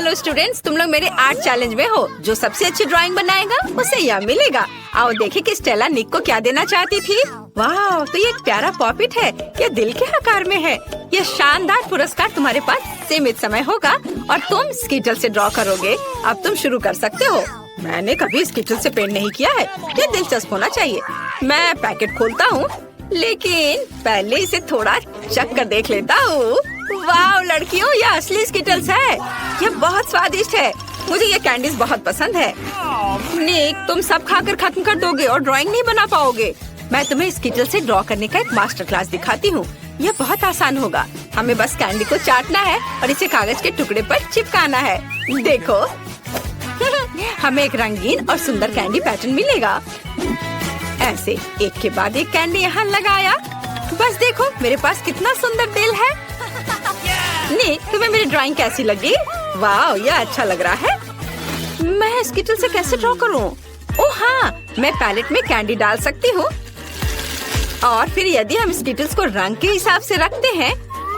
Hello students, तुम लोग मेरे आर्ट चैलेंज में हो। जो सबसे अच्छी ड्राइंग बनाएगा उसे यह मिलेगा। आओ देखें कि स्टेला निक को क्या देना चाहती थी। वाह, तो ये एक प्यारा पॉपिट है। ये दिल के आकार में है। ये शानदार पुरस्कार तुम्हारे पास सीमित समय होगा और तुम स्कीटल से ड्रॉ करोगे। अब तुम शुरू कर सकते हो। मैंने कभी स्कीटल से पेंट नहीं किया है। ये दिलचस्प होना चाहिए। मैं पैकेट खोलता हूँ, लेकिन पहले इसे थोड़ा चख कर देख लेता हूँ। वाह लड़कियों, ये असली स्कीटल्स है। ये बहुत स्वादिष्ट है। मुझे ये कैंडीज बहुत पसंद है। निक, तुम सब खाकर खत्म कर दोगे और ड्राइंग नहीं बना पाओगे। मैं तुम्हें स्कीटल से ड्रॉ करने का एक मास्टर क्लास दिखाती हूँ। यह बहुत आसान होगा। हमें बस कैंडी को चाटना है और इसे कागज के टुकड़े पर चिपकाना है। देखो हमें एक रंगीन और सुंदर कैंडी पैटर्न मिलेगा। ऐसे एक के बाद एक कैंडी यहाँ लगाया। बस देखो मेरे पास कितना सुंदर दिल है। निक, तुम्हें मेरी ड्राइंग कैसी लगी? वाह, यह अच्छा लग रहा है। मैं स्कीटल से कैसे ड्रॉ करूं? ओह हाँ, मैं पैलेट में कैंडी डाल सकती हूँ। और फिर यदि हम स्कीटल्स को रंग के हिसाब से रखते हैं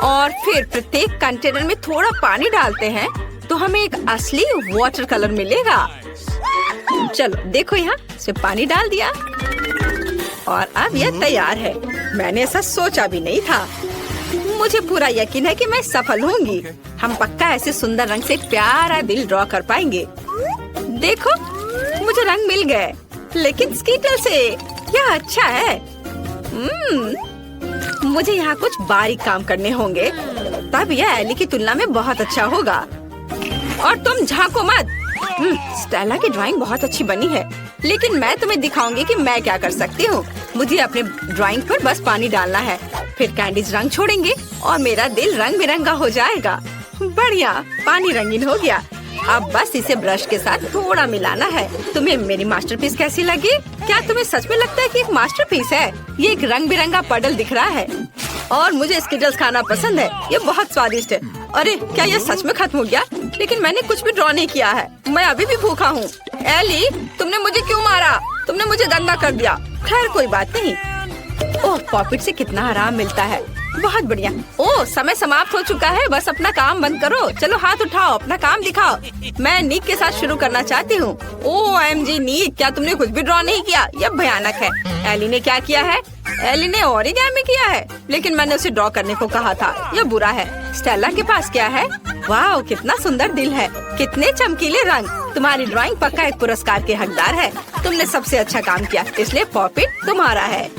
और फिर प्रत्येक कंटेनर में थोड़ा पानी डालते हैं, तो हमें एक असली वाटर कलर मिलेगा। चलो देखो, यहाँ इसमें पानी डाल दिया और अब यह तैयार है। मैंने ऐसा सोचा भी नहीं था। मुझे पूरा यकीन है कि मैं सफल होंगी। हम पक्का ऐसे सुंदर रंग से एक प्यारा दिल ड्रॉ कर पाएंगे। देखो मुझे रंग मिल गए, लेकिन स्कीटल से। यह अच्छा है। मुझे यहाँ कुछ बारीक काम करने होंगे, तब यह एली की तुलना में बहुत अच्छा होगा। और तुम झांको मत। स्टेला की ड्राइंग बहुत अच्छी बनी है, लेकिन मैं तुम्हें दिखाऊंगी कि मैं क्या कर सकती हूँ। मुझे अपने ड्राइंग पर बस पानी डालना है, फिर कैंडीज रंग छोड़ेंगे और मेरा दिल रंग बिरंगा हो जाएगा। बढ़िया, पानी रंगीन हो गया। अब बस इसे ब्रश के साथ थोड़ा मिलाना है। तुम्हें मेरी मास्टरपीस कैसी लगी? क्या तुम्हें सच में लगता है कि एक मास्टरपीस है? ये एक रंग बिरंगा पडल दिख रहा है और मुझे स्कीटल्स खाना पसंद है। ये बहुत स्वादिष्ट है। अरे क्या ये सच में खत्म हो गया? लेकिन मैंने कुछ भी ड्रॉ नहीं किया है। मैं अभी भी भूखा हूँ। एली, तुमने मुझे क्यों मारा? तुमने मुझे गंदा कर दिया। खैर कोई बात नहीं। ओह, पॉपिट से कितना आराम मिलता है। बहुत बढ़िया। ओह, समय समाप्त हो चुका है। बस अपना काम बंद करो। चलो हाथ उठाओ, अपना काम दिखाओ। मैं निक के साथ शुरू करना चाहती हूँ। ओह OMG निक, क्या तुमने कुछ भी ड्रॉ नहीं किया? यह भयानक है। एली ने क्या किया है? एली ने ओरिगामी किया है, लेकिन मैंने उसे ड्रॉ करने को कहा था। यह बुरा है। स्टेला के पास क्या है? वाह, कितना सुंदर दिल है। कितने चमकीले रंग। तुम्हारी ड्राइंग पक्का एक पुरस्कार के हकदार है। तुमने सबसे अच्छा काम किया, इसलिए पॉपिट तुम्हारा है।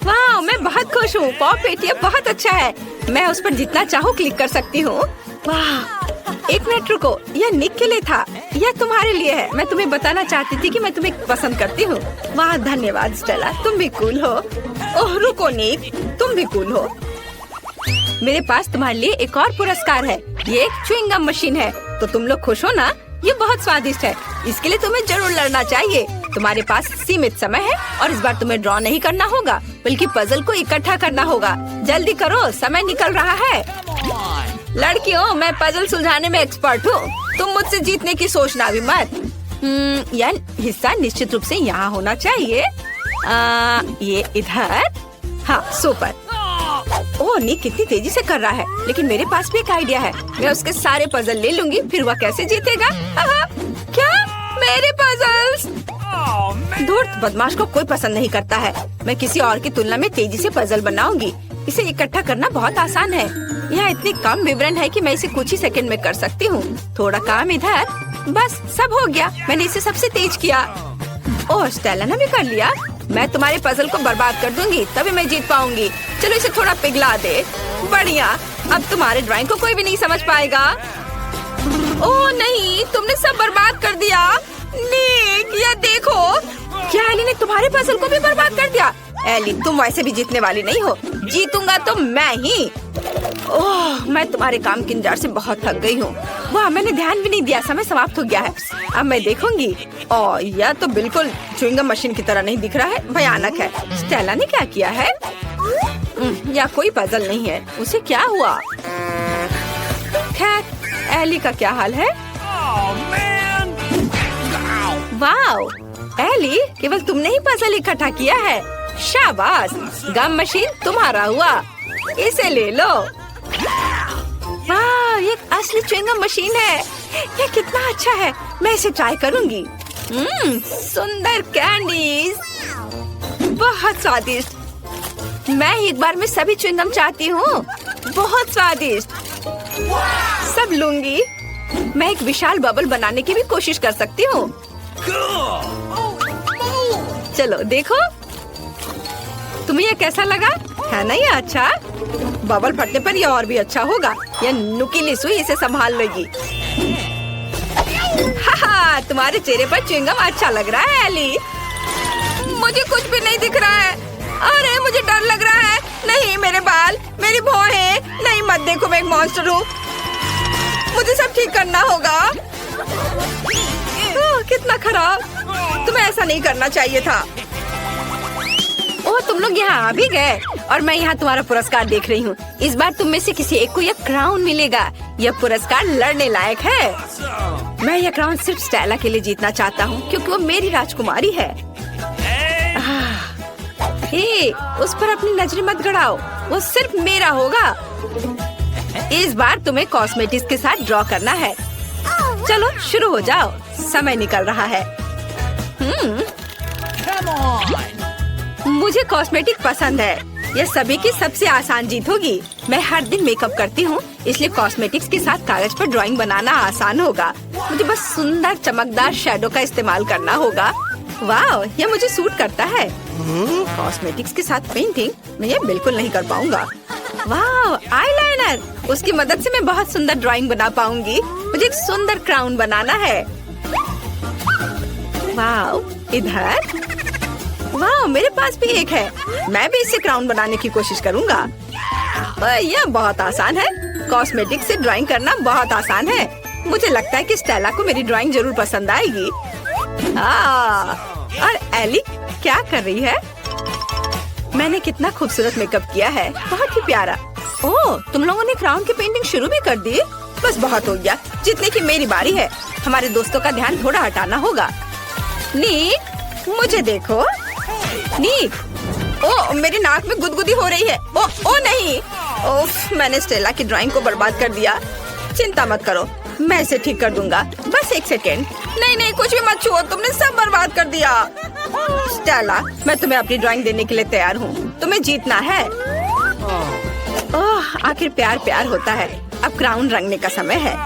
वाह, मैं बहुत खुश हूँ। पॉपिट ये बहुत अच्छा है। मैं उस पर जितना चाहूँ क्लिक कर सकती हूँ। वाह, एक मिनट रुको, यह निक के लिए था। यह तुम्हारे लिए है। मैं तुम्हें बताना चाहती थी कि मैं तुम्हें पसंद करती हूँ। वाह धन्यवाद स्टेला, तुम भी कूल हो। ओह रुको निक, तुम भी कूल हो। मेरे पास तुम्हारे लिए एक और पुरस्कार है। ये एक च्युइंग गम मशीन है। तो तुम लोग खुश हो ना? ये बहुत स्वादिष्ट है। इसके लिए तुम्हें जरूर लड़ना चाहिए। तुम्हारे पास सीमित समय है और इस बार तुम्हें ड्रॉ नहीं करना होगा, बल्कि पजल को इकट्ठा करना होगा। जल्दी करो, समय निकल रहा है। लड़कियों, मैं पजल सुलझाने में एक्सपर्ट हूँ। तुम मुझसे जीतने की सोचना भी मत। यह हिस्सा निश्चित रूप से यहाँ होना चाहिए। ये इधर। हाँ, सुपर। ओह निक कितनी तेजी से कर रहा है, लेकिन मेरे पास भी एक आइडिया है। मैं उसके सारे पजल ले लूंगी, फिर वह कैसे जीतेगा? क्या मेरे पजल्स? धूर्त बदमाश को कोई पसंद नहीं करता है। मैं किसी और की तुलना में तेजी से पजल बनाऊंगी। इसे इकट्ठा करना बहुत आसान है। यहाँ इतने कम विवरण है कि मैं इसे कुछ ही सेकंड में कर सकती हूँ। थोड़ा काम इधर, बस सब हो गया। मैंने इसे सबसे तेज किया। ओह, स्टेला ने भी कर लिया। मैं तुम्हारे पजल को बर्बाद कर दूंगी, तभी मैं जीत पाऊंगी। चलो इसे थोड़ा पिघला दे। बढ़िया, अब तुम्हारे ड्राइंग को कोई भी नहीं समझ पाएगा। ओह नहीं, तुमने सब बर्बाद कर दिया। निक, ये देखो। क्या एली ने तुम्हारे पजल को भी बर्बाद कर दिया? एली, तुम वैसे भी जीतने वाली नहीं हो। जीतूंगा तो मैं ही। ओह, मैं तुम्हारे काम के इंतजार से बहुत थक गई हूँ। वाह, मैंने ध्यान भी नहीं दिया। समय समाप्त हो गया है। अब मैं देखूंगी। ओह, यह तो बिल्कुल च्युइंग गम मशीन की तरह नहीं दिख रहा है। भयानक है। स्टेला ने क्या किया है? या कोई पजल नहीं है। उसे क्या हुआ? खैर, एली का क्या हाल है? वाओ, एली, केवल तुमने ही पजल इकट्ठा किया है। शाबाश, गम मशीन तुम्हारा हुआ। इसे ले लो। वाह, ये एक असली च्युइंगम मशीन है। ये कितना अच्छा है, मैं इसे ट्राई करूंगी। सुंदर कैंडीज, बहुत स्वादिष्ट। मैं एक बार में सभी च्युइंगम चाहती हूँ, बहुत स्वादिष्ट। सब लूंगी। मैं एक विशाल बबल बनाने की भी कोशिश कर सकती हूँ। चलो देखो, तुम्हें ये कैसा लगा? है ना ये अच्छा? बबल फटने पर ये और भी अच्छा होगा। ये नुकीली सुई इसे संभाल लेगी। हाहा, तुम्हारे चेहरे पर च्युइंगम अच्छा लग रहा है एली। मुझे कुछ भी नहीं दिख रहा है। अरे मुझे डर लग रहा है। नहीं, मेरे बाल, मेरी भौहें। नहीं मत देखो, मैं एक मॉन्स्टर हूँ। मुझे सब ठीक करना होगा। कितना खराब, तुम्हें ऐसा नहीं करना चाहिए था। ओह, तुम लोग यहाँ आ भी गए और मैं यहाँ तुम्हारा पुरस्कार देख रही हूँ। इस बार तुम में से किसी एक को यह क्राउन मिलेगा। यह पुरस्कार लड़ने लायक है। मैं यह क्राउन सिर्फ स्टेला के लिए जीतना चाहता हूँ क्योंकि वो मेरी राजकुमारी है। हे, उस पर अपनी नजरें मत गड़ाओ, वो सिर्फ मेरा होगा। इस बार तुम्हें कॉस्मेटिक्स के साथ ड्रॉ करना है। चलो शुरू हो जाओ, समय निकल रहा है। मुझे कॉस्मेटिक पसंद है। यह सभी की सबसे आसान जीत होगी। मैं हर दिन मेकअप करती हूँ, इसलिए कॉस्मेटिक्स के साथ कागज पर ड्राइंग बनाना आसान होगा। मुझे बस सुंदर चमकदार शैडो का इस्तेमाल करना होगा। वाह, यह मुझे सूट करता है। कॉस्मेटिक्स के साथ पेंटिंग मैं ये बिल्कुल नहीं कर पाऊंगा। वाह, आईलाइनर, उसकी मदद से मैं बहुत सुंदर ड्राइंग बना पाऊंगी। मुझे एक सुंदर क्राउन बनाना है। वाह, इधर, वाह, मेरे पास भी एक है। मैं भी इससे क्राउन बनाने की कोशिश करूंगा। यह बहुत आसान है। कॉस्मेटिक से ड्राइंग करना बहुत आसान है। मुझे लगता है कि स्टेला को मेरी ड्राइंग जरूर पसंद आएगी। और एली क्या कर रही है? मैंने कितना खूबसूरत मेकअप किया है, बहुत ही प्यारा। ओह, तुम लोगों ने क्राउन की पेंटिंग शुरू भी कर दी? बस बहुत हो गया, जितने की मेरी बारी है। हमारे दोस्तों का ध्यान थोड़ा हटाना होगा। नीक, मुझे देखो। नीक, ओह, मेरी नाक में गुदगुदी हो रही है। ओ नहीं, ओफ, मैंने स्टेला की ड्राइंग को बर्बाद कर दिया। चिंता मत करो, मैं इसे ठीक कर दूंगा। बस एक सेकेंड। नहीं, कुछ भी मत छुओ, तुमने सब बर्बाद कर दिया। स्टेला, मैं तुम्हें अपनी ड्राइंग देने के लिए तैयार हूँ। तुम्हें जीतना है। ओह, आखिर प्यार प्यार होता है। अब क्राउन रंगने का समय है।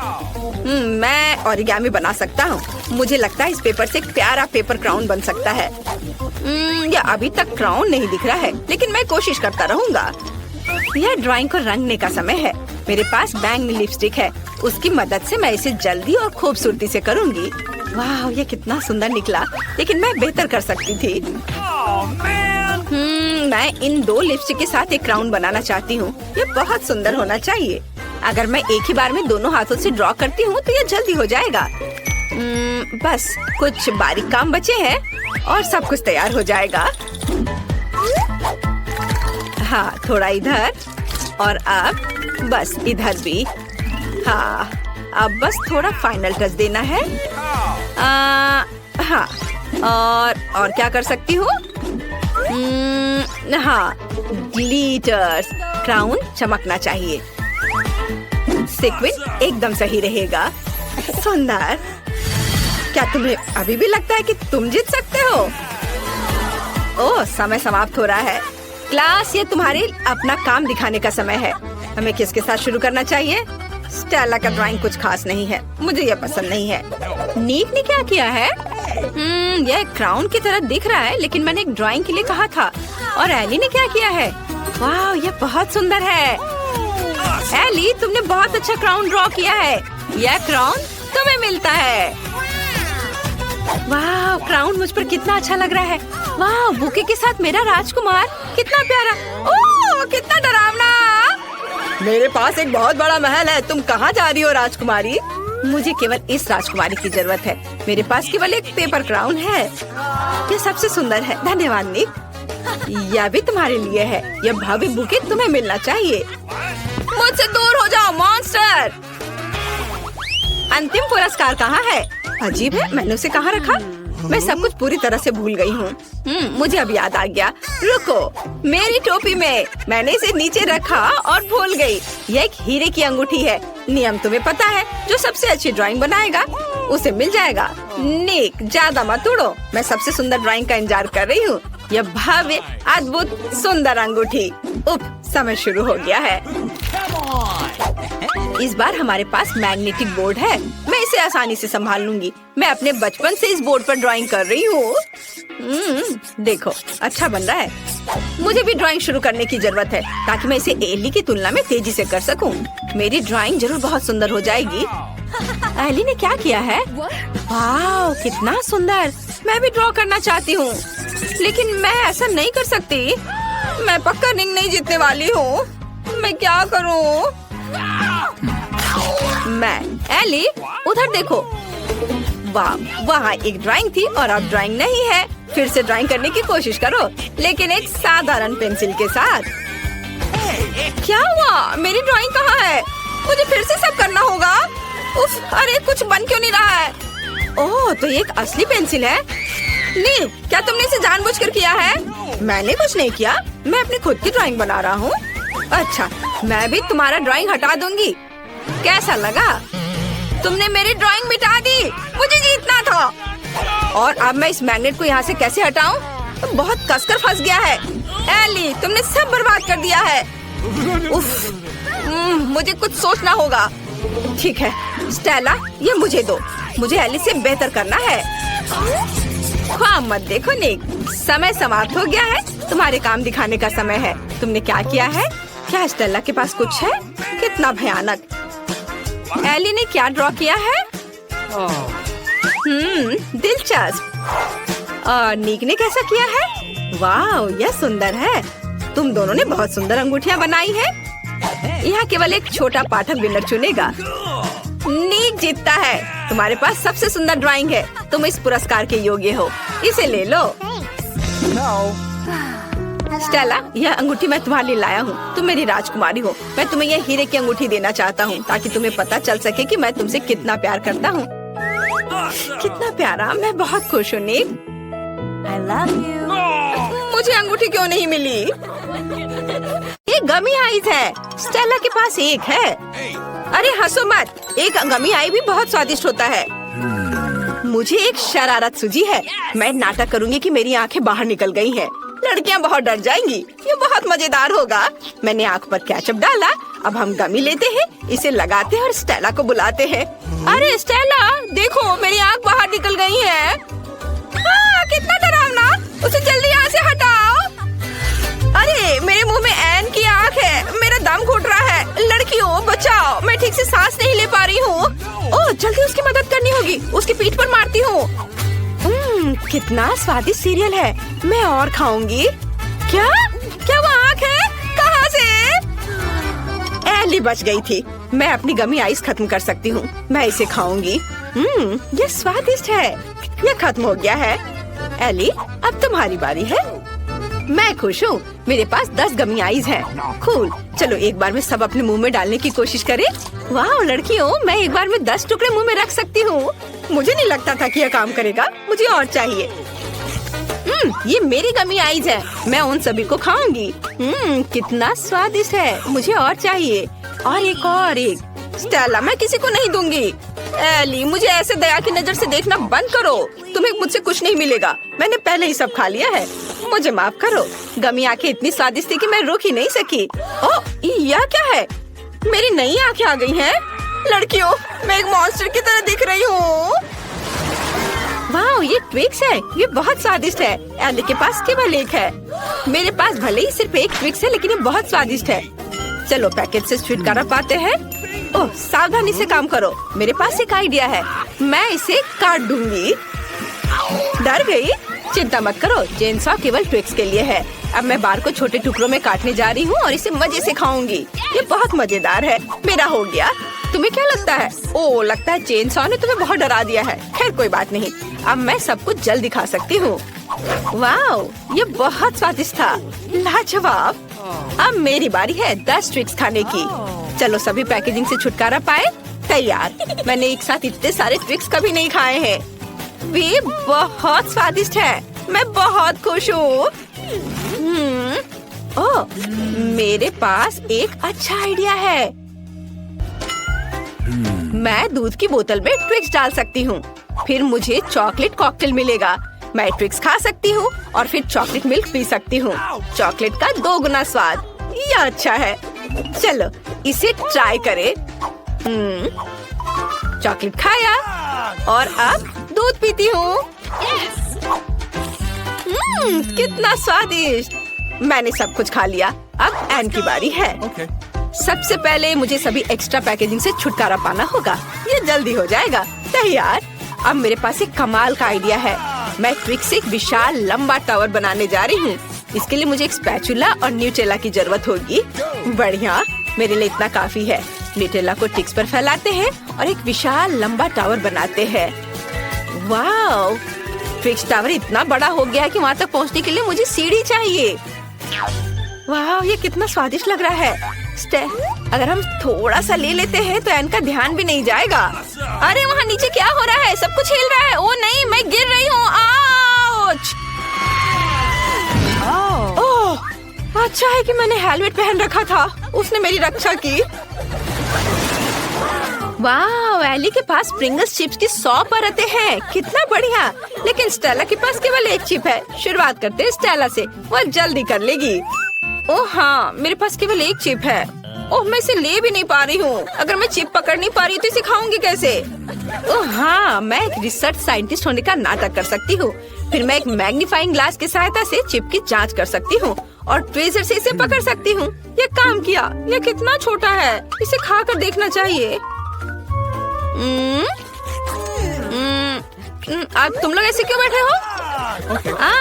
मैं ओरिगामी बना सकता हूँ। मुझे लगता है इस पेपर से एक प्यारा पेपर क्राउन बन सकता है। यह अभी तक क्राउन नहीं दिख रहा है, लेकिन मैं कोशिश करता रहूंगा। यह ड्राइंग को रंगने का समय है। मेरे पास बैंगनी लिपस्टिक है, उसकी मदद से मैं इसे जल्दी और खूबसूरती से करूंगी। वाह, ये कितना सुंदर निकला, लेकिन मैं बेहतर कर सकती थी। मैं इन दो लिपस्टिक के साथ एक क्राउन बनाना चाहती हूँ। ये बहुत सुंदर होना चाहिए। अगर मैं एक ही बार में दोनों हाथों से ड्रॉ करती हूँ तो ये जल्दी हो जाएगा। बस कुछ बारीक काम बचे हैं और सब कुछ तैयार हो जाएगा। हाँ, थोड़ा इधर और अब बस इधर भी। हाँ, अब बस थोड़ा फाइनल टच देना है। हाँ, और क्या कर सकती हूँ? हाँ, ग्लिटर्स। क्राउन चमकना चाहिए। सीक्वेंस एकदम सही रहेगा। सुंदर। क्या तुम्हें अभी भी लगता है कि तुम जीत सकते हो? ओह, समय समाप्त हो रहा है। क्लास, ये तुम्हारे अपना काम दिखाने का समय है। हमें किसके साथ शुरू करना चाहिए? स्टेला का ड्राइंग कुछ खास नहीं है, मुझे ये पसंद नहीं है। नीक ने क्या किया है? यह क्राउन की तरह दिख रहा है, लेकिन मैंने एक ड्राइंग के लिए कहा था। और एली ने क्या किया है? वाह, यह बहुत सुंदर है। एली, तुमने बहुत अच्छा क्राउन ड्रॉ किया है। यह क्राउन तुम्हें मिलता है। वाह, क्राउन मुझ पर कितना अच्छा लग रहा है। वाह, बुके के साथ मेरा राजकुमार, कितना प्यारा। ओह, कितना डरावना। मेरे पास एक बहुत बड़ा महल है। तुम कहाँ जा रही हो राजकुमारी? मुझे केवल इस राजकुमारी की जरूरत है। मेरे पास केवल एक पेपर क्राउन है। ये सबसे सुंदर है। धन्यवाद निक। यह भी तुम्हारे लिए है। यह भव्य बुके तुम्हें मिलना चाहिए। मुझसे दूर हो जाओ मॉन्स्टर। अंतिम पुरस्कार कहाँ है? अजीब है, मैंने उसे कहाँ रखा? मैं सब कुछ पूरी तरह से भूल गई हूँ। मुझे अब याद आ गया। रुको, मेरी टोपी में मैंने इसे नीचे रखा और भूल गई। यह एक हीरे की अंगूठी है। नियम तुम्हें पता है, जो सबसे अच्छी ड्राइंग बनाएगा उसे मिल जाएगा। निक, ज्यादा मत उड़ो। मैं सबसे सुंदर ड्राइंग का इंतजार कर रही हूँ। यह भव्य, अद्भुत, सुंदर अंगूठी। समय शुरू हो गया है। इस बार हमारे पास मैग्नेटिक बोर्ड है। मैं इसे आसानी से संभाल लूंगी। मैं अपने बचपन से इस बोर्ड पर ड्राइंग कर रही हूँ। देखो, अच्छा बन रहा है। मुझे भी ड्राइंग शुरू करने की जरूरत है ताकि मैं इसे एली की तुलना में तेजी से कर सकूं। मेरी ड्राइंग जरूर बहुत सुंदर हो जाएगी। एली ने क्या किया है? वाह, कितना सुंदर। मैं भी ड्रॉ करना चाहती हूँ, लेकिन मैं ऐसा नहीं कर सकती। मैं पक्का रिंग नहीं जीतने वाली हूँ। मैं क्या करूँ? एली, उधर देखो। वाह, वहाँ एक ड्राइंग थी और अब ड्राइंग नहीं है। फिर से ड्राइंग करने की कोशिश करो, लेकिन एक साधारण पेंसिल के साथ। क्या हुआ? मेरी ड्राइंग कहाँ है? मुझे फिर से सब करना होगा। उफ, अरे कुछ बन क्यों नहीं रहा है? ओह, तो ये एक असली पेंसिल है। नी, क्या तुमने इसे जानबूझकर किया है? मैंने कुछ नहीं किया। मैं अपनी खुद की ड्राइंग बना रहा हूँ। अच्छा, मैं भी तुम्हारा ड्राइंग हटा दूंगी। कैसा लगा? तुमने मेरी ड्राइंग मिटा दी। मुझे जीतना था। और अब मैं इस मैग्नेट को यहाँ से कैसे हटाऊं? तो बहुत कसकर फंस गया है। एली, तुमने सब बर्बाद कर दिया है। उफ, मुझे कुछ सोचना होगा। ठीक है स्टेला, ये मुझे दो। मुझे एली से बेहतर करना है। ख्वाब मत देखो निक, समय समाप्त हो गया है। तुम्हारे काम दिखाने का समय है। तुमने क्या किया है? क्या स्टेला के पास कुछ है? कितना भयानक। एली ने क्या ड्रॉ किया है? दिलचस्प। और निक ने कैसा किया है? वाह, यह सुंदर है। तुम दोनों ने बहुत सुंदर अंगूठियाँ बनाई है। यहाँ केवल एक छोटा पाठक विनर चुनेगा। निक जीतता है। तुम्हारे पास सबसे सुंदर ड्राइंग है। तुम इस पुरस्कार के योग्य हो। इसे ले लो। स्टेला, यह अंगूठी मैं तुम्हारे लिए लाया हूँ। तुम मेरी राजकुमारी हो। मैं तुम्हें यह हीरे की अंगूठी देना चाहता हूँ ताकि तुम्हें पता चल सके कि मैं तुमसे कितना प्यार करता हूँ। कितना प्यारा। मैं बहुत खुश हूँ निक। I love you. मुझे अंगूठी क्यों नहीं मिली? ये गमी आइज है। स्टेला के पास एक है। अरे हंसो मत। एक गमी आई भी बहुत स्वादिष्ट होता है। मुझे एक शरारत सूझी है। मैं नाटक करूंगी कि मेरी आंखें बाहर निकल गई हैं। लड़कियां बहुत डर जाएंगी। ये बहुत मजेदार होगा। मैंने आंख पर केचप डाला। अब हम गमी लेते हैं, इसे लगाते हैं और स्टेला को बुलाते हैं। अरे स्टेला, देखो मेरी आंख बाहर निकल गई है। हाँ, कितना डरावना। उसे जल्दी यहाँ से हटाओ। अरे मेरे मुंह में एन की आंख है। मेरा दम घुट रहा है। लड़कियों बचाओ, मैं ठीक से सांस नहीं ले पा रही हूँ। ओह, जल्दी उसकी मदद करनी होगी। उसकी पीठ पर मारती हूँ। कितना स्वादिष्ट सीरियल है। मैं और खाऊंगी। क्या क्या वो आंख है? कहाँ से? एली बच गई थी। मैं अपनी गमी आइस खत्म कर सकती हूँ। मैं इसे खाऊंगी। ये स्वादिष्ट है। ये खत्म हो गया है। एली, अब तुम्हारी बारी है। मैं खुश हूँ। मेरे पास 10 गमी आइस है। कूल। चलो एक बार में सब अपने मुंह में डालने की कोशिश करें। वाह लड़कियों, मैं एक बार में 10 टुकड़े मुंह में रख सकती हूँ। मुझे नहीं लगता था कि यह काम करेगा। मुझे और चाहिए। ये मेरी गमी आइज है। मैं उन सभी को खाऊंगी। कितना स्वादिष्ट है। मुझे और चाहिए। और एक। स्टेला, मैं किसी को नहीं दूंगी। एली, मुझे ऐसे दया की नजर से देखना बंद करो। तुम्हें मुझसे कुछ नहीं मिलेगा। मैंने पहले ही सब खा लिया है। मुझे माफ करो। गमी आंखें इतनी स्वादिष्ट थी कि मैं रुक ही नहीं सकी। ओह, यह क्या है? मेरी नई आंखें आ गई हैं। लड़कियों, मैं एक मॉन्स्टर की तरह दिख रही हूँ। वाह, ये ट्विक्स है। ये बहुत स्वादिष्ट है। एली के पास केवल एक है। मेरे पास भले ही सिर्फ एक ट्विक्स है, लेकिन ये बहुत स्वादिष्ट है। चलो पैकेट से छुटकारा पाते हैं। ओह, सावधानी से काम करो। मेरे पास एक आइडिया है। मैं इसे काट दूंगी। डर गई? चिंता मत करो, चेनसॉ केवल ट्विक्स के लिए है। अब मैं बार को छोटे टुकड़ों में काटने जा रही हूँ और इसे मजे से खाऊंगी। ये बहुत मजेदार है। मेरा हो गया। तुम्हें क्या लगता है? ओह, लगता है चेनसॉ ने तुम्हें बहुत डरा दिया है। खैर कोई बात नहीं। अब मैं सब कुछ जल्दी खा सकती हूँ। वाह, ये बहुत स्वादिष्ट था। लाजवाब। अब मेरी बारी है 10 ट्विक्स खाने की। चलो सभी पैकेजिंग से छुटकारा पाए। तैयार। मैंने एक साथ इतने सारे ट्विक्स कभी नहीं खाए हैं। वे बहुत स्वादिष्ट है। मैं बहुत खुश हूँ। ओह, मेरे पास एक अच्छा आइडिया है। मैं दूध की बोतल में ट्विक्स डाल सकती हूँ। फिर मुझे चॉकलेट कॉकटेल मिलेगा। मैं ट्विक्स खा सकती हूँ और फिर चॉकलेट मिल्क पी सकती हूँ। चॉकलेट का 2 गुना स्वाद। यह अच्छा है। चलो इसे ट्राई करें। चॉकलेट खाया और अब दूध पीती हूँ। कितना स्वादिष्ट। मैंने सब कुछ खा लिया। अब एन की बारी है। सबसे पहले मुझे सभी एक्स्ट्रा पैकेजिंग से छुटकारा पाना होगा। ये जल्दी हो जाएगा। तैयार। अब मेरे पास एक कमाल का आइडिया है। मैं ट्विक्स से एक विशाल लंबा टावर बनाने जा रही हूँ। इसके लिए मुझे एक स्पैचुला और न्यूटेला की जरूरत होगी। बढ़िया, मेरे लिए इतना काफी है। न्यूटेला को टिक्स पर फैलाते हैं और एक विशाल लंबा टावर बनाते हैं। वाव! ट्विक्स टावर इतना बड़ा हो गया है कि वहाँ तक पहुँचने के लिए मुझे सीढ़ी चाहिए। वाह, ये कितना स्वादिष्ट लग रहा है। अगर हम थोड़ा सा ले लेते हैं तो एन का ध्यान भी नहीं जाएगा। अरे वहाँ नीचे क्या हो रहा है? सब कुछ हिल रहा है। ओ नहीं, मैं गिर रही हूँ। आउच! ओह, अच्छा है कि मैंने हेलमेट पहन रखा था। उसने मेरी रक्षा की। वाह, एली के पास प्रिंगल्स चिप्स की 100 परतें हैं। कितना बढ़िया। लेकिन स्टेला के पास केवल एक चिप है। शुरुआत करते हैं स्टेला से। वह जल्दी कर लेगी। ओह हाँ, मेरे पास केवल एक चिप है। ओह, मैं इसे ले भी नहीं पा रही हूँ। अगर मैं चिप पकड़ नहीं पा रही तो इसे खाऊंगी कैसे? ओह हाँ, मैं एक रिसर्च साइंटिस्ट होने का नाटक कर सकती हूँ। फिर मैं एक मैग्नीफाइंग ग्लास की सहायता से चिप की जांच कर सकती हूँ और ट्वीजर से इसे पकड़ सकती हूँ। ये काम किया। ये कितना छोटा है। इसे खा कर देखना चाहिए। अब तुम लोग ऐसे क्यों बैठे हो?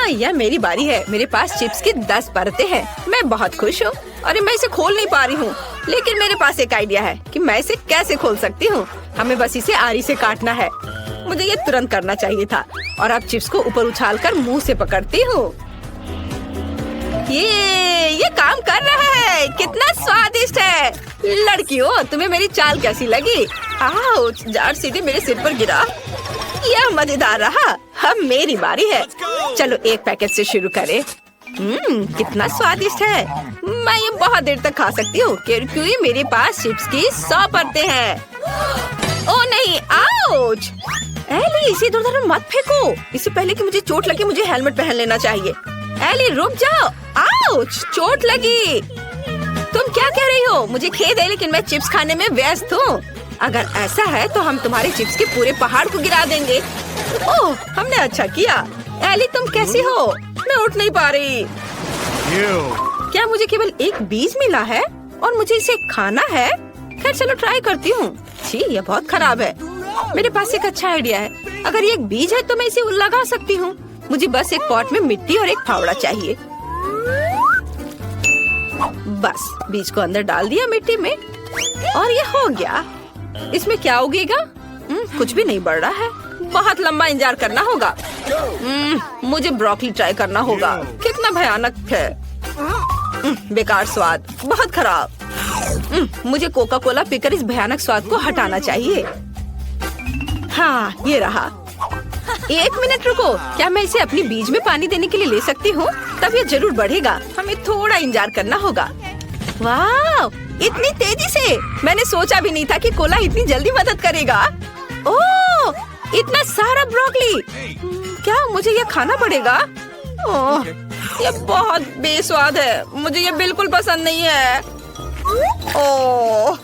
यह मेरी बारी है। मेरे पास चिप्स की 10 परतें हैं। मैं बहुत खुश हूँ। अरे मैं इसे खोल नहीं पा रही हूँ। लेकिन मेरे पास एक आइडिया है कि मैं इसे कैसे खोल सकती हूँ। हमें बस इसे आरी से काटना है। मुझे ये तुरंत करना चाहिए था। और अब चिप्स को ऊपर उछालकर मुंह से पकड़ती हूँ। ये काम कर रहा है। कितना स्वादिष्ट है। लड़कियों, तुम्हें मेरी चाल कैसी लगी? आउच! जार सीधे मेरे सिर पर गिरा। यह मजेदार रहा। अब मेरी बारी है। चलो एक पैकेट से शुरू करें। कितना स्वादिष्ट है। मैं ये बहुत देर तक खा सकती हूँ क्योंकि मेरे पास चिप्स की 100 परतें हैं। ओ नहीं, आउच! एली, इसे इधर-उधर मत फेंको। इससे पहले कि मुझे चोट लगे मुझे हेलमेट पहन लेना चाहिए। एली, रुक जाओ। आउच! चोट लगी। तुम क्या कह रही हो? मुझे खेद है लेकिन मैं चिप्स खाने में व्यस्त हूँ। अगर ऐसा है तो हम तुम्हारे चिप्स के पूरे पहाड़ को गिरा देंगे। ओह, हमने अच्छा किया। एली, तुम कैसी हो? मैं उठ नहीं पा रही। क्या मुझे केवल एक बीज मिला है और मुझे इसे खाना है? खैर चलो ट्राई करती हूँ। छी, यह बहुत खराब है। मेरे पास एक अच्छा आइडिया है। अगर ये एक बीज है तो मैं इसे लगा सकती हूँ। मुझे बस एक पॉट में मिट्टी और एक फावड़ा चाहिए। बस बीज को अंदर डाल दिया मिट्टी में और ये हो गया। इसमें क्या उगेगा? कुछ भी नहीं बढ़ रहा है। बहुत लंबा इंतजार करना होगा। मुझे ब्रोकली ट्राई करना होगा। कितना भयानक है। बेकार स्वाद, बहुत खराब। मुझे कोका कोला पीकर इस भयानक स्वाद को हटाना चाहिए। हाँ, ये रहा। 1 मिनट रुको। क्या मैं इसे अपनी बीज में पानी देने के लिए ले सकती हूँ? तब ये जरूर बढ़ेगा। हमें थोड़ा इंतजार करना होगा। वाह, इतनी तेजी से! मैंने सोचा भी नहीं था कि कोला इतनी जल्दी मदद करेगा। ओह, इतना सारा ब्रोकली! क्या मुझे ये खाना पड़ेगा? ओह, ये बहुत बेस्वाद है। मुझे ये बिल्कुल पसंद नहीं है। ओह,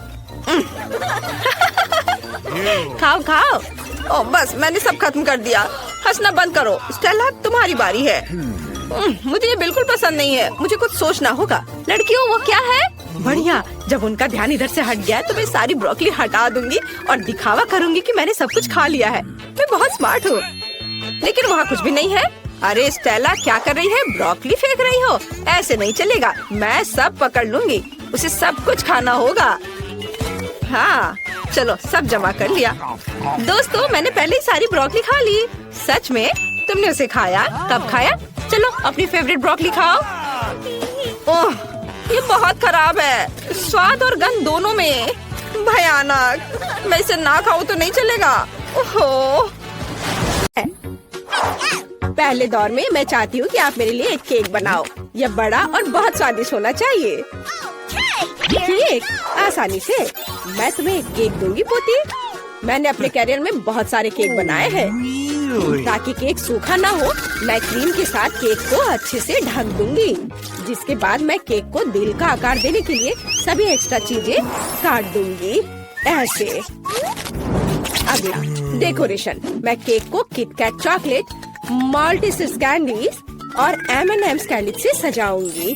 खाओ खाओ। ओह, बस मैंने सब खत्म कर दिया। हंसना बंद करो। स्टेला, तुम्हारी बारी है। मुझे ये बिल्कुल पसंद नहीं है। मुझे कुछ सोचना होगा। लड़कियों, वो क्या है? बढ़िया। जब उनका ध्यान इधर से हट गया तो मैं सारी ब्रोकली हटा दूंगी और दिखावा करूंगी कि मैंने सब कुछ खा लिया है। मैं बहुत स्मार्ट हूँ। लेकिन वहाँ कुछ भी नहीं है। अरे स्टेला, क्या कर रही है? ब्रोकली फेंक रही हो? ऐसे नहीं चलेगा। मैं सब पकड़ लूंगी। उसे सब कुछ खाना होगा। हाँ, चलो सब जमा कर लिया। दोस्तों, मैंने पहले ही सारी ब्रोकली खा ली। सच में? तुमने उसे खाया? कब खाया? चलो अपनी फेवरेट ब्रोकली खाओ। ओह, ये बहुत खराब है। स्वाद और गंध दोनों में। भयानक। मैं इसे ना खाऊं तो नहीं चलेगा। ओहो। पहले दौर में मैं चाहती हूँ कि आप मेरे लिए एक केक बनाओ। यह बड़ा और बहुत स्वादिष्ट होना चाहिए। केक आसानी से। मैं तुम्हें एक केक दूंगी पोती। मैंने अपने कैरियर में बहुत सारे केक बनाए हैं। ताकि केक सूखा ना हो, मैं क्रीम के साथ केक को अच्छे से ढक दूंगी। जिसके बाद मैं केक को दिल का आकार देने के लिए सभी एक्स्ट्रा चीजें काट दूंगी ऐसे। अगला डेकोरेशन। मैं केक को किटकैट चॉकलेट, मल्टीसिस कैंडीज और M&M's कैंडी से सजाऊंगी।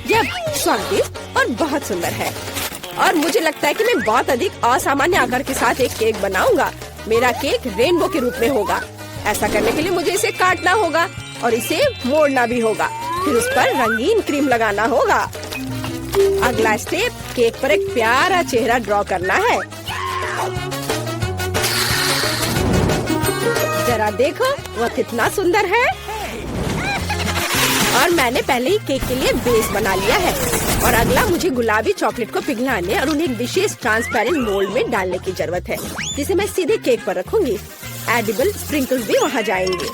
यह स्वादिष्ट और बहुत सुंदर है। और मुझे लगता है कि मैं बहुत अधिक असामान्य आकार के साथ एक केक बनाऊंगा। मेरा केक रेनबो के रूप में होगा। ऐसा करने के लिए मुझे इसे काटना होगा और इसे मोड़ना भी होगा। फिर उस पर रंगीन क्रीम लगाना होगा। अगला स्टेप, केक पर एक प्यारा चेहरा ड्रॉ करना है। जरा देखो वह कितना सुंदर है। और मैंने पहले ही केक के लिए बेस बना लिया है। और अगला मुझे गुलाबी चॉकलेट को पिघलाने और उन्हें एक विशेष ट्रांसपेरेंट मोल्ड में डालने की जरूरत है, जिसे मैं सीधे केक पर रखूंगी। एडिबल स्प्रिंकल्स भी वहाँ जाएंगे।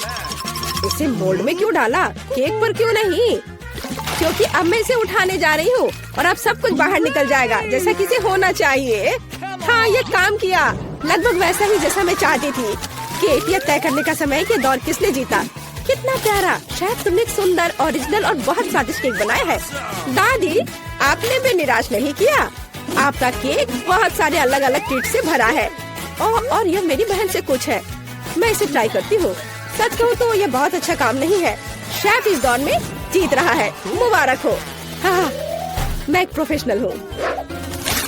इसे मोल्ड में क्यों डाला, केक पर क्यों नहीं? क्योंकि अब मैं इसे उठाने जा रही हूँ और अब सब कुछ बाहर निकल जाएगा जैसा कि इसे होना चाहिए। हाँ, ये काम किया, लगभग वैसा ही जैसा मैं चाहती थी। केक यह तय करने का समय कि दौर किसने जीता। कितना प्यारा। शायद तुमने एक सुंदर, ओरिजिनल और बहुत स्वादिष्ट केक बनाया है। दादी, आपने भी निराश नहीं किया। आपका केक बहुत सारे अलग अलग ट्रीट से भरा है। और यह मेरी बहन से कुछ है। मैं इसे ट्राई करती हूँ। सच कहूँ तो यह बहुत अच्छा काम नहीं है। शेफ इस दौर में जीत रहा है। मुबारक हो। हाँ, मैं एक प्रोफेशनल हूँ।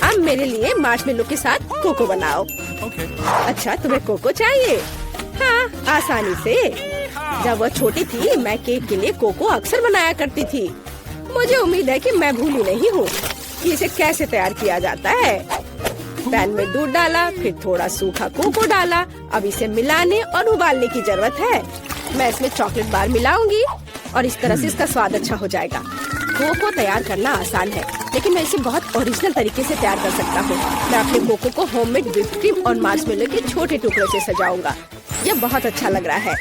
अब मेरे लिए मार्शमेलो के साथ कोको बनाओ। अच्छा, तुम्हें कोको चाहिए? हाँ, आसानी से। जब वह छोटी थी मैं केक के लिए कोको अक्सर बनाया करती थी। मुझे उम्मीद है कि मैं भूली नहीं हूँ कि इसे कैसे तैयार किया जाता है। पैन में दूध डाला, फिर थोड़ा सूखा कोको डाला। अब इसे मिलाने और उबालने की जरूरत है। मैं इसमें चॉकलेट बार मिलाऊंगी और इस तरह से इसका स्वाद अच्छा हो जाएगा। कोको तैयार करना आसान है, लेकिन मैं इसे बहुत ओरिजिनल तरीके से तैयार कर सकता हूँ। मैं अपने कोको को होममेड व्हिप्ड क्रीम और मार्शमेलो के छोटे टुकड़ों से सजाऊंगा। यह बहुत अच्छा लग रहा है।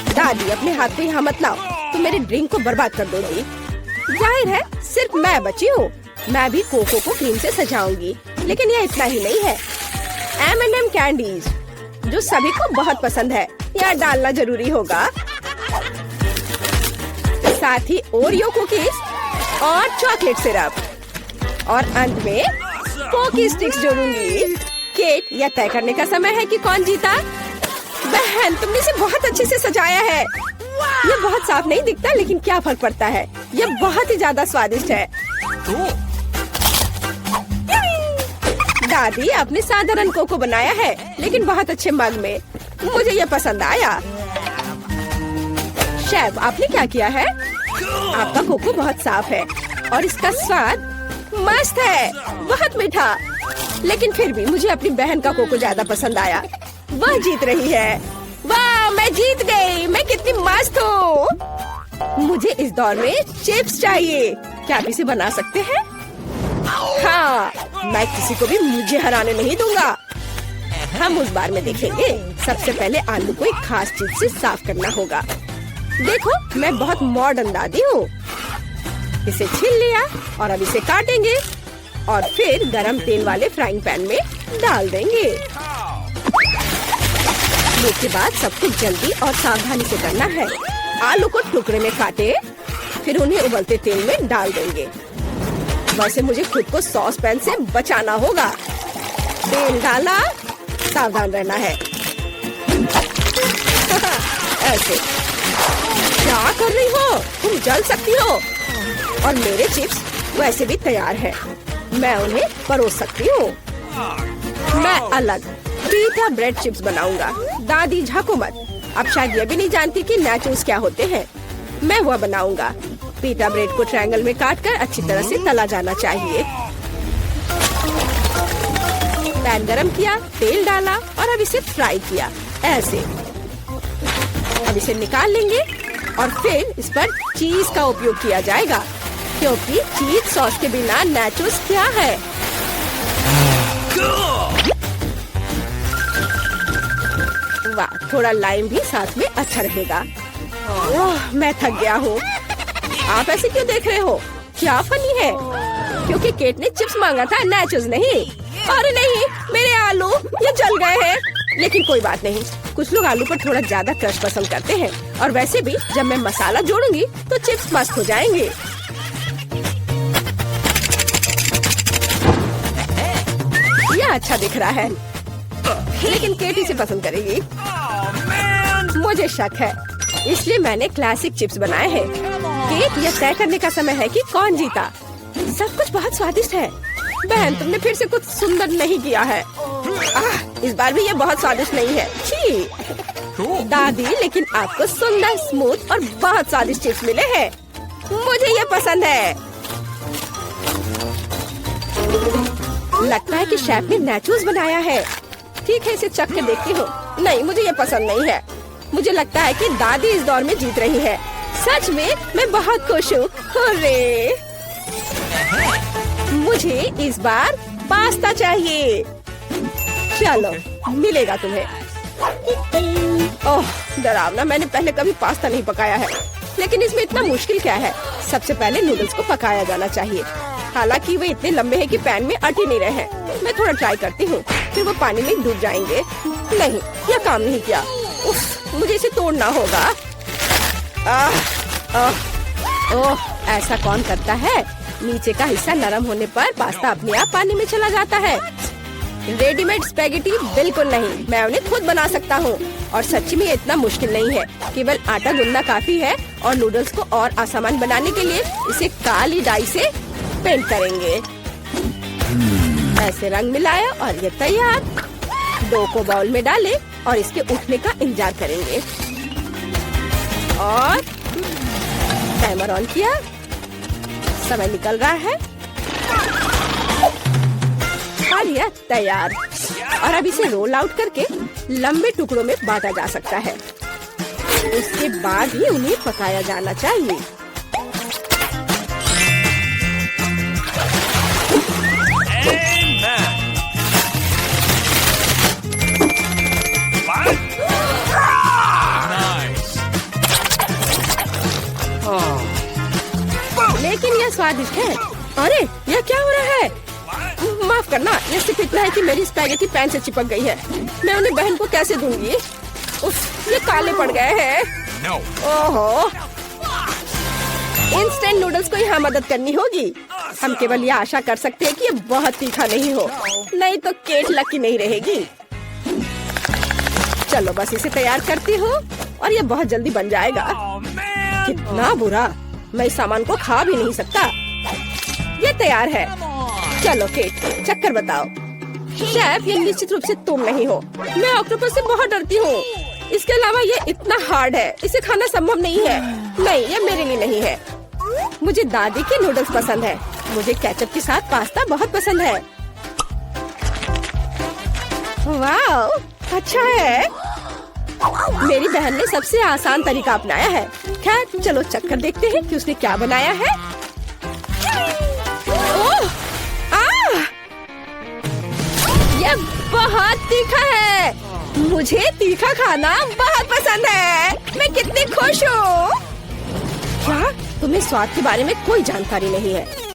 दादी, अपने हाथ पे यहाँ मत लाओ, तुम मेरे ड्रिंक को बर्बाद कर दोगी। जाहिर है सिर्फ मैं बची हूँ। मैं भी कोको को क्रीम से सजाऊंगी। लेकिन यह इतना ही नहीं है। M&M कैंडीज जो सभी को बहुत पसंद है, यह डालना जरूरी होगा। साथ ही ओरियो कुकीज और चॉकलेट सिरप। और अंत में पोकी स्टिक्स जोड़ूंगी। केट, यह तय करने का समय है कि कौन जीता। बहन, तुमने इसे बहुत अच्छे से सजाया है। यह बहुत साफ नहीं दिखता, लेकिन क्या फर्क पड़ता है। यह बहुत ही ज्यादा स्वादिष्ट है। दादी, आपने साधारण कोको बनाया है, लेकिन बहुत अच्छे मग में। मुझे यह पसंद आया। शेफ, आपने क्या किया है? आपका कोको बहुत साफ है और इसका स्वाद मस्त है, बहुत मीठा। लेकिन फिर भी मुझे अपनी बहन का कोको ज्यादा पसंद आया। वह जीत रही है। वाह, मैं जीत गई। मैं कितनी मस्त हूँ। मुझे इस दौर में चिप्स चाहिए। क्या आप इसे बना सकते हैं? हाँ, मैं किसी को भी मुझे हराने नहीं दूंगा। हम उस बार में देखेंगे। सबसे पहले आलू को एक खास चीज से साफ करना होगा। देखो, मैं बहुत मॉडर्न दादी हूँ। इसे छील लिया और अब इसे काटेंगे और फिर गरम तेल वाले फ्राइंग पैन में डाल देंगे। इसके बाद सब कुछ जल्दी और सावधानी से करना है। आलू को टुकड़े में काटे, फिर उन्हें उबलते तेल में डाल देंगे। वैसे मुझे खुद को सॉस पैन से बचाना होगा। तेल डाला, सावधान रहना है। ऐसे। क्या कर रही हो? तुम जल सकती हो। और मेरे चिप्स वैसे भी तैयार है। मैं उन्हें परोस सकती हूँ। मैं अलग पीटा ब्रेड चिप्स बनाऊंगा। दादी, झाको मत। अब शायद ये भी नहीं जानती कि नाचोस क्या होते हैं। मैं वह बनाऊंगा। पीटा ब्रेड को ट्रायंगल में काटकर अच्छी तरह से तला जाना चाहिए। पैन गरम किया, तेल डाला और अब इसे फ्राई किया ऐसे। अब इसे निकाल लेंगे और फिर इस पर चीज का उपयोग किया जाएगा, क्योंकि चीज सॉस के बिना नाचोस क्या है। वाह, थोड़ा लाइम भी साथ में अच्छा रहेगा। ओह, मैं थक गया हूँ। आप ऐसे क्यों देख रहे हो? क्या फनी है? क्योंकि केट ने चिप्स मांगा था, नाचोस नहीं। अरे नहीं, मेरे आलू ये जल गए हैं। लेकिन कोई बात नहीं, कुछ लोग आलू पर थोड़ा ज्यादा क्रश पसंद करते हैं। और वैसे भी जब मैं मसाला जोड़ूंगी तो चिप्स मस्त हो जाएंगे। यह अच्छा दिख रहा है, लेकिन केट इसे पसंद करेगी। मुझे शक है, इसलिए मैंने क्लासिक चिप्स बनाए हैं। केट, यह तय करने का समय है कि कौन जीता। सब कुछ बहुत स्वादिष्ट है। बहन, तुमने फिर से कुछ सुंदर नहीं किया है। इस बार भी ये बहुत स्वादिष्ट नहीं है। छी दादी, लेकिन आपको सुंदर, स्मूथ और बहुत स्वादिष्ट चिप्स मिले हैं। मुझे ये पसंद है। लगता है कि शेफ ने नाचोस बनाया है। ठीक है, इसे चख के देखती हूँ। नहीं, मुझे ये पसंद नहीं है। मुझे लगता है कि दादी इस दौर में जीत रही है। सच में मैं बहुत खुश हूँ। हुर्रे! मुझे इस बार पास्ता चाहिए। चलो, मिलेगा तुम्हें। ओह डरावना, मैंने पहले कभी पास्ता नहीं पकाया है। लेकिन इसमें इतना मुश्किल क्या है? सबसे पहले नूडल्स को पकाया जाना चाहिए। हालांकि वे इतने लंबे हैं कि पैन में अट ही नहीं रहे हैं। मैं थोड़ा ट्राई करती हूँ, फिर वो पानी में डूब जाएंगे। नहीं, यह काम नहीं किया। उफ, मुझे इसे तोड़ना होगा। ओह, ऐसा कौन करता है? नीचे का हिस्सा नरम होने पर पास्ता अपने आप पानी में चला जाता है। रेडीमेड स्पैगेटी बिल्कुल नहीं, मैं उन्हें खुद बना सकता हूँ। और सच्ची में इतना मुश्किल नहीं है। केवल आटा गूंदना काफी है। और नूडल्स को और आसान बनाने के लिए इसे काली डाई से पेंट करेंगे। ऐसे रंग मिलाया और ये तैयार। डो को बाउल में डालें और इसके उठने का इंतजार करेंगे। और टाइमर ऑन किया। समय निकल रहा है और यह तैयार। और अब इसे रोल आउट करके लंबे टुकड़ों में बांटा जा सकता है। उसके बाद ही उन्हें पकाया जाना चाहिए। लेकिन यह स्वादिष्ट है। अरे, यह क्या हो रहा है? माफ करना, ये सिर्फ इतना है कि मेरी स्पैगेटी पैन से चिपक गई है। मैं उन्हें बहन को कैसे दूंगी? उफ, ये काले पड़ गए हैं। ओहो, इंस्टेंट नूडल्स को यहाँ मदद करनी होगी। हम केवल यह आशा कर सकते हैं कि ये बहुत तीखा नहीं हो, नहीं तो केट लकी नहीं रहेगी। चलो बस इसे तैयार करती हूँ और ये बहुत जल्दी बन जाएगा। कितना बुरा, मैं इस सामान को खा भी नहीं सकता। ये तैयार है। चलो केट, चक्कर बताओ। शेफ, ये निश्चित रूप से तुम नहीं हो। मैं ऑक्टोपस से बहुत डरती हूँ। इसके अलावा ये इतना हार्ड है, इसे खाना संभव नहीं है। नहीं, ये मेरे लिए नहीं है। मुझे दादी के नूडल्स पसंद है। मुझे केचप के साथ पास्ता बहुत पसंद है। वाह, अच्छा है। मेरी बहन ने सबसे आसान तरीका अपनाया है। खैर, चलो चक्कर देखते हैं कि उसने क्या बनाया है। ओह, यह बहुत तीखा है। मुझे तीखा खाना बहुत पसंद है। मैं कितनी खुश हूँ। क्या तुम्हें स्वाद के बारे में कोई जानकारी नहीं है?